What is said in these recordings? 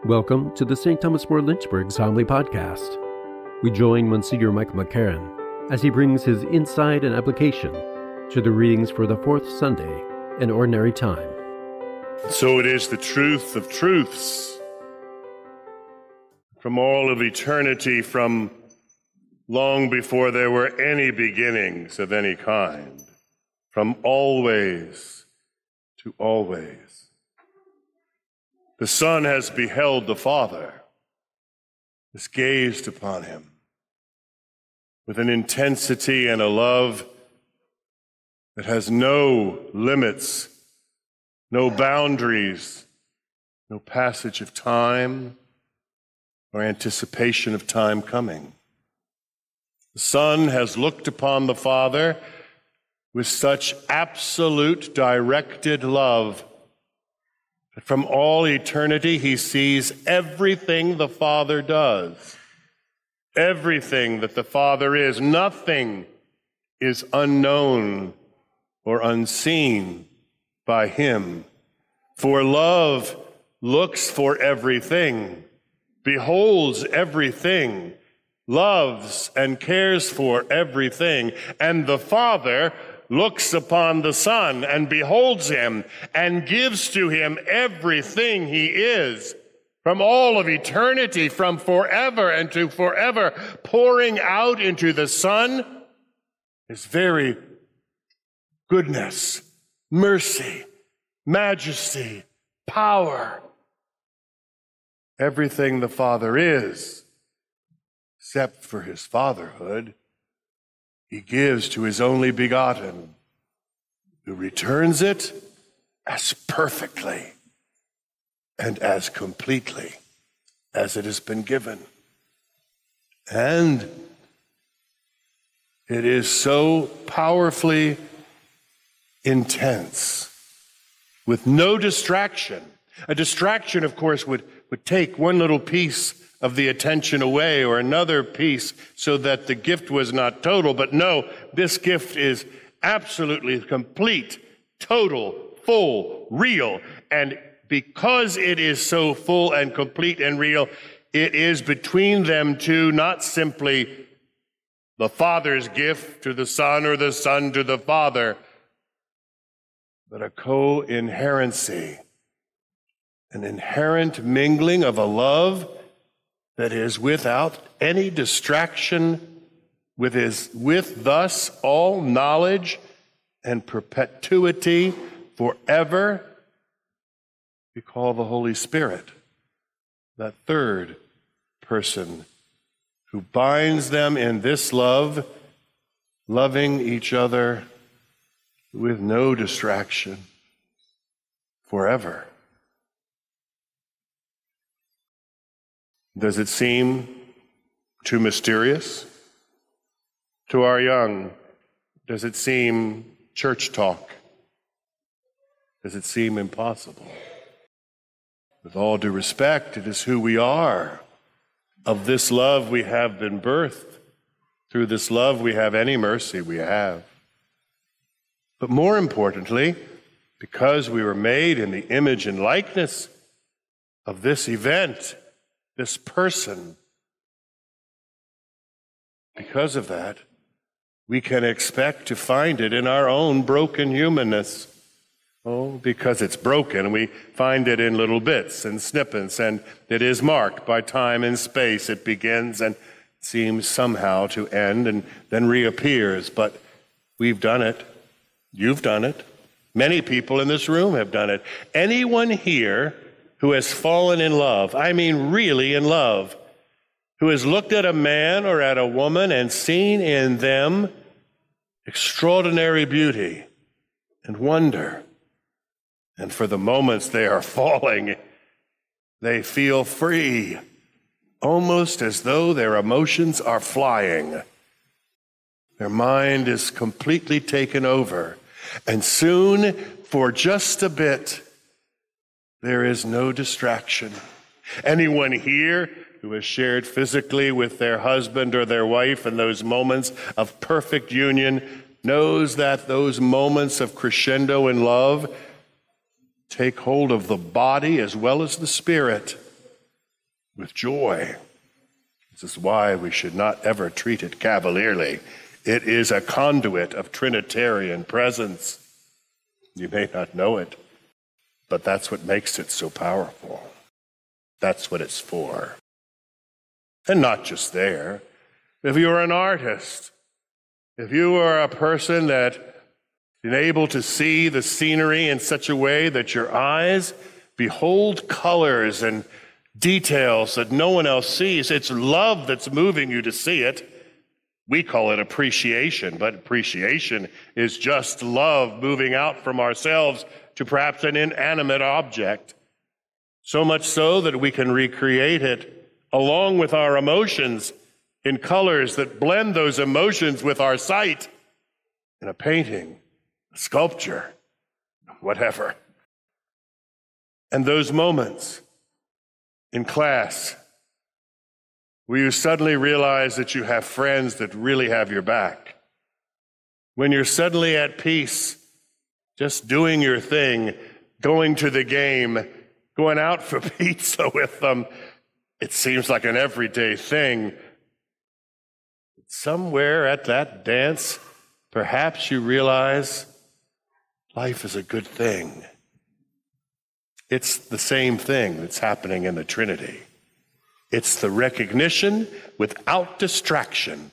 Welcome to the St. Thomas More Lynchburg's Homily Podcast. We join Msgr Michael McCarron as he brings his insight and application to the readings for the fourth Sunday in Ordinary Time. So it is the truth of truths. From all of eternity, from long before there were any beginnings of any kind, from always to always. The Son has beheld the Father, has gazed upon him with an intensity and a love that has no limits, no boundaries, no passage of time or anticipation of time coming. The Son has looked upon the Father with such absolute directed love that from all eternity he sees everything the Father does, everything that the Father is. Nothing is unknown or unseen by him. For love looks for everything, beholds everything, loves and cares for everything. And the Father looks upon the Son and beholds him and gives to him everything he is from all of eternity, from forever and to forever, pouring out into the Son his very goodness, mercy, majesty, power. Everything the Father is, except for his fatherhood, he gives to his only begotten, who returns it as perfectly and as completely as it has been given. And it is so powerfully intense, with no distraction. A distraction, of course, would take one little piece of the attention away or another piece so that the gift was not total. But no, this gift is absolutely complete, total, full, real. And because it is so full and complete and real, it is between them two not simply the Father's gift to the Son or the Son to the Father, but a co-inherency, an inherent mingling of a love that is without any distraction, with thus all knowledge and perpetuity forever. We call the Holy Spirit that third person who binds them in this love, loving each other with no distraction forever. Does it seem too mysterious? To our young, does it seem church talk? Does it seem impossible? With all due respect, it is who we are. Of this love we have been birthed. Through this love we have any mercy we have. But more importantly, because we were made in the image and likeness of this event, this person, because of that, we can expect to find it in our own broken humanness. Oh, because it's broken, we find it in little bits and snippets, and it is marked by time and space. It begins and seems somehow to end and then reappears. But we've done it. You've done it. Many people in this room have done it. Anyone here who has fallen in love, I mean really in love, who has looked at a man or at a woman and seen in them extraordinary beauty and wonder, and for the moments they are falling, they feel free, almost as though their emotions are flying. Their mind is completely taken over, and soon, for just a bit, there is no distraction. Anyone here who has shared physically with their husband or their wife in those moments of perfect union knows that those moments of crescendo in love take hold of the body as well as the spirit. with joy. This is why we should not ever treat it cavalierly. It is a conduit of Trinitarian presence. You may not know it, but that's what makes it so powerful. That's what it's for. And not just there. If you're an artist, if you are a person that is able to see the scenery in such a way that your eyes behold colors and details that no one else sees, it's love that's moving you to see it. We call it appreciation, but appreciation is just love moving out from ourselves to perhaps an inanimate object. So much so that we can recreate it along with our emotions in colors that blend those emotions with our sight in a painting, a sculpture, whatever. And those moments in class where you suddenly realize that you have friends that really have your back, when you're suddenly at peace, just doing your thing, going to the game, going out for pizza with them, it seems like an everyday thing. Somewhere at that dance, perhaps you realize life is a good thing. It's the same thing that's happening in the Trinity. It's the recognition without distraction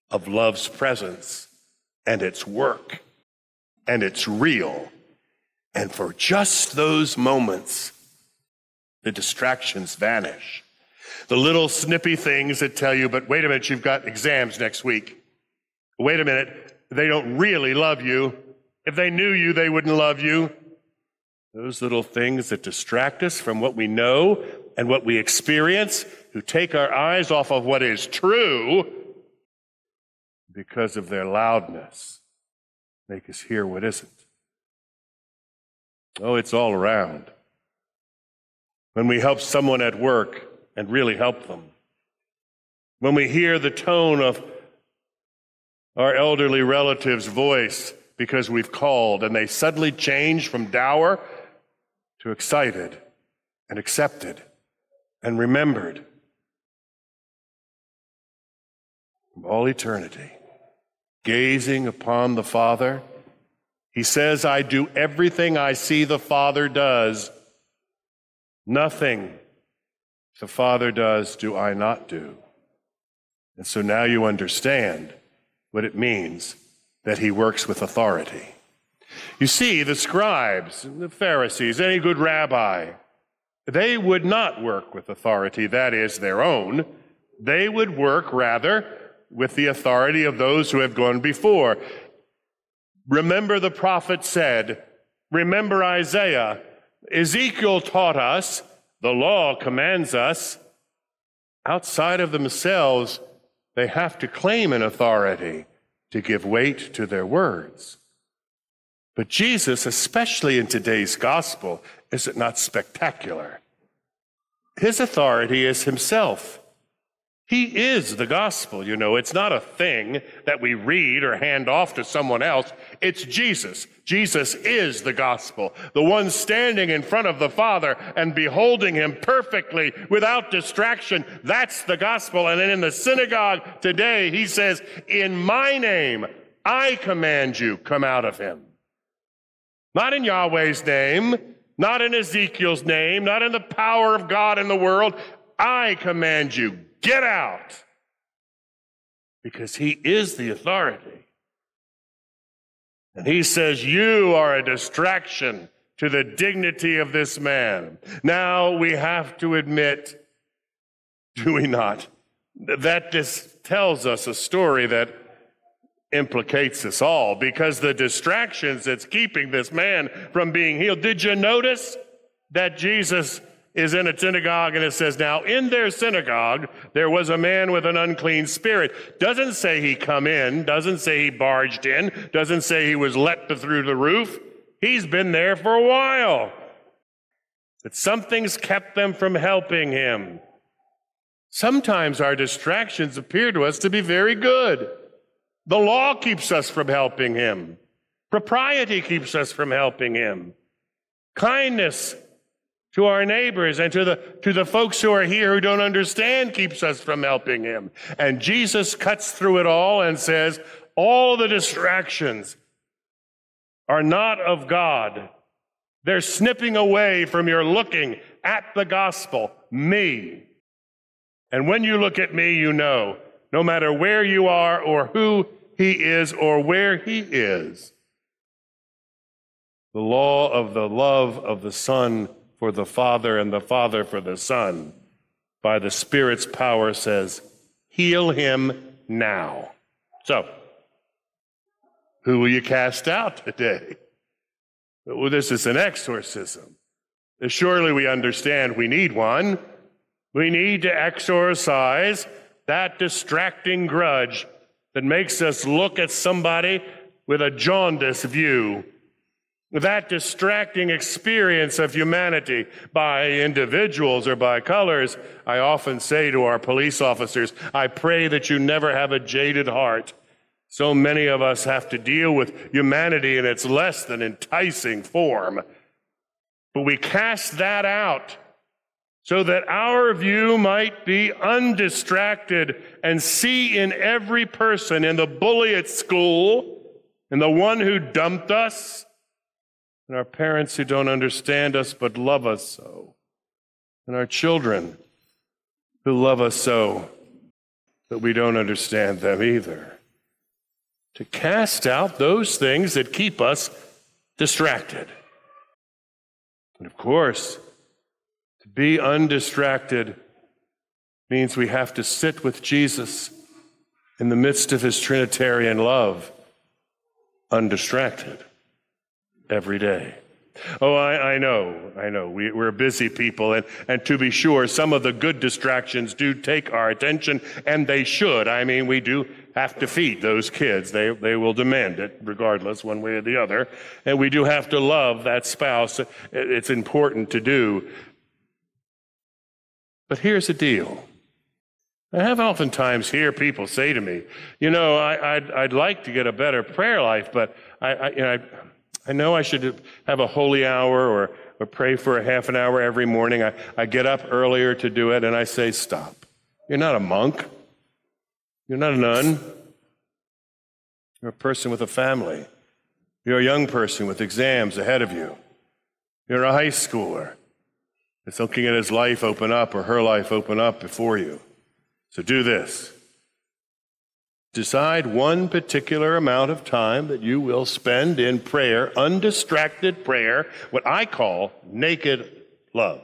of love's presence and its work, and it's real. And for just those moments, the distractions vanish. The little snippy things that tell you, but wait a minute, you've got exams next week. Wait a minute, they don't really love you. If they knew you, they wouldn't love you. Those little things that distract us from what we know and what we experience, who take our eyes off of what is true because of their loudness, make us hear what isn't. Oh, it's all around. When we help someone at work and really help them, when we hear the tone of our elderly relative's voice because we've called and they suddenly change from dour to excited and accepted and remembered from all eternity, gazing upon the Father, he says, I do everything I see the Father does. Nothing the Father does do I not do. And so now you understand what it means that he works with authority. You see, the scribes, the Pharisees, any good rabbi, they would not work with authority, that is, their own. They would work, rather, with the authority of those who have gone before. Remember the prophet said, remember Isaiah, Ezekiel taught us, the law commands us. Outside of themselves, they have to claim an authority to give weight to their words. But Jesus, especially in today's gospel, is it not spectacular? His authority is himself. He is the gospel, you know. It's not a thing that we read or hand off to someone else. It's Jesus. Jesus is the gospel, the one standing in front of the Father and beholding him perfectly without distraction. That's the gospel. And then in the synagogue today, he says, in my name, I command you, come out of him. Not in Yahweh's name, not in Ezekiel's name, not in the power of God in the world. I command you, get out. Because he is the authority. And he says, you are a distraction to the dignity of this man. Now we have to admit, do we not, that this tells us a story that implicates us all, because the distractions that's keeping this man from being healed. Did you notice that Jesus is in a synagogue and it says, now in their synagogue there was a man with an unclean spirit. Doesn't say he come in, doesn't say he barged in, doesn't say he was let through the roof. He's been there for a while. But something's kept them from helping him. Sometimes our distractions appear to us to be very good. The law keeps us from helping him. Propriety keeps us from helping him. Kindness to our neighbors, and to the folks who are here who don't understand, keeps us from helping him. And Jesus cuts through it all and says, all the distractions are not of God. They're snipping away from your looking at the gospel, me. And when you look at me, you know, no matter where you are or who he is or where he is, the law of the love of the Son for the Father and the Father for the Son, by the Spirit's power, says, heal him now. So, who will you cast out today? Well, this is an exorcism. Surely we understand we need one. We need to exorcise that distracting grudge that makes us look at somebody with a jaundiced view, that distracting experience of humanity by individuals or by colors. I often say to our police officers, I pray that you never have a jaded heart. So many of us have to deal with humanity in its less than enticing form. But we cast that out so that our view might be undistracted and see in every person, in the bully at school, in the one who dumped us, and our parents who don't understand us but love us so, and our children who love us so that we don't understand them either. To cast out those things that keep us distracted. And of course, to be undistracted means we have to sit with Jesus in the midst of his Trinitarian love, undistracted, every day. Oh, I know. We're busy people, and to be sure, some of the good distractions do take our attention, and they should. I mean, we do have to feed those kids. They will demand it, regardless, one way or the other. And we do have to love that spouse. It's important to do. But here's the deal. I have oftentimes hear people say to me, you know, I'd like to get a better prayer life, but I know I should have a holy hour or pray for a half an hour every morning. I get up earlier to do it, and I say, stop. You're not a monk. You're not a nun. You're a person with a family. You're a young person with exams ahead of you. You're a high schooler that's looking at his life open up or her life open up before you. So do this. Decide one particular amount of time that you will spend in prayer, undistracted prayer, what I call naked love.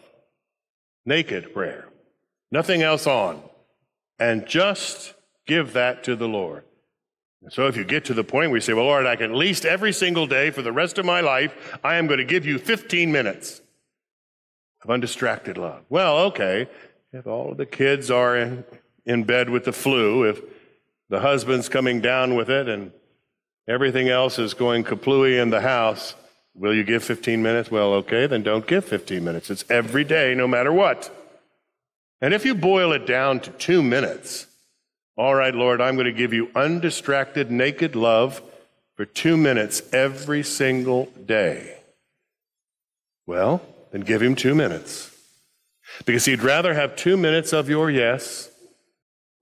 Naked prayer. Nothing else on. And just give that to the Lord. And so if you get to the point where you say, well, Lord, I can at least every single day for the rest of my life, I am going to give you 15 minutes of undistracted love. Well, okay, if all of the kids are in bed with the flu, if the husband's coming down with it and everything else is going kaplooey in the house, will you give 15 minutes? Well, okay, then don't give 15 minutes. It's every day, no matter what. And if you boil it down to 2 minutes, all right, Lord, I'm going to give you undistracted, naked love for 2 minutes every single day. Well, then give him 2 minutes. Because he'd rather have 2 minutes of your yes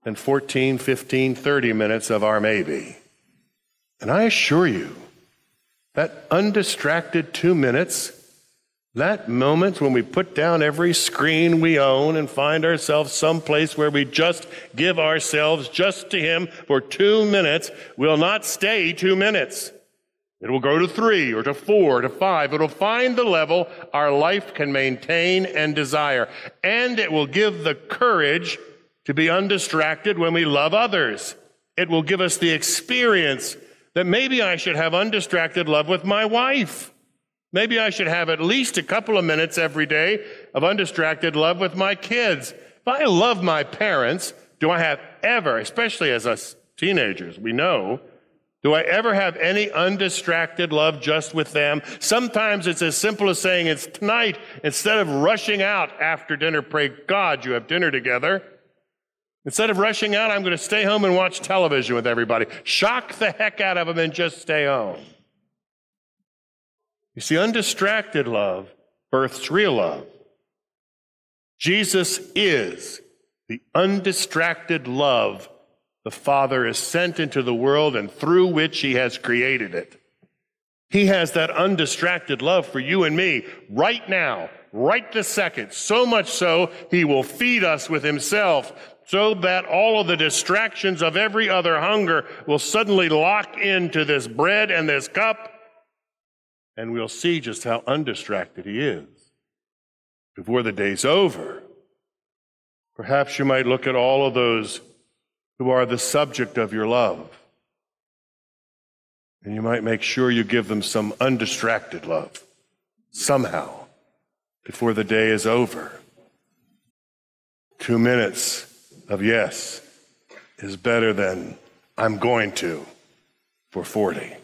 than 14, 15, 30 minutes of our maybe. And I assure you, that undistracted 2 minutes, that moment when we put down every screen we own and find ourselves someplace where we just give ourselves just to him for 2 minutes, will not stay 2 minutes. It will go to 3 or to 4 to 5. It will find the level our life can maintain and desire. And it will give the courage to be undistracted when we love others. It will give us the experience that maybe I should have undistracted love with my wife. Maybe I should have at least a couple of minutes every day of undistracted love with my kids. If I love my parents, do I have ever, especially as us teenagers, we know, do I ever have any undistracted love just with them? Sometimes it's as simple as saying, it's tonight. Instead of rushing out after dinner, pray God you have dinner together. Instead of rushing out, I'm going to stay home and watch television with everybody. Shock the heck out of them and just stay home. You see, undistracted love births real love. Jesus is the undistracted love the Father has sent into the world and through which he has created it. He has that undistracted love for you and me right now, right this second, so much so he will feed us with himself so that all of the distractions of every other hunger will suddenly lock into this bread and this cup, and we'll see just how undistracted he is. Before the day's over, perhaps you might look at all of those who are the subject of your love, and you might make sure you give them some undistracted love, somehow, before the day is over. 2 minutes of yes is better than I'm going to for 40.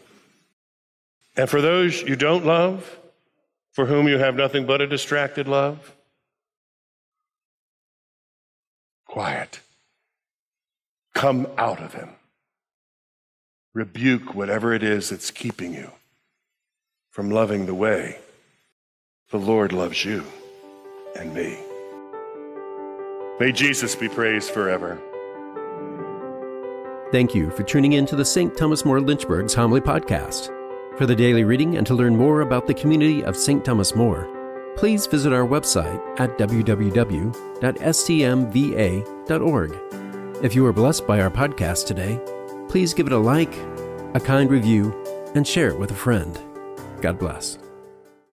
And for those you don't love, for whom you have nothing but a distracted love, quiet. Come out of him. Rebuke whatever it is that's keeping you from loving the way the Lord loves you and me. May Jesus be praised forever. Thank you for tuning in to the St. Thomas More Lynchburg's Homily Podcast. For the daily reading and to learn more about the community of St. Thomas More, please visit our website at www.stmva.org. If you were blessed by our podcast today, please give it a like, a kind review, and share it with a friend. God bless.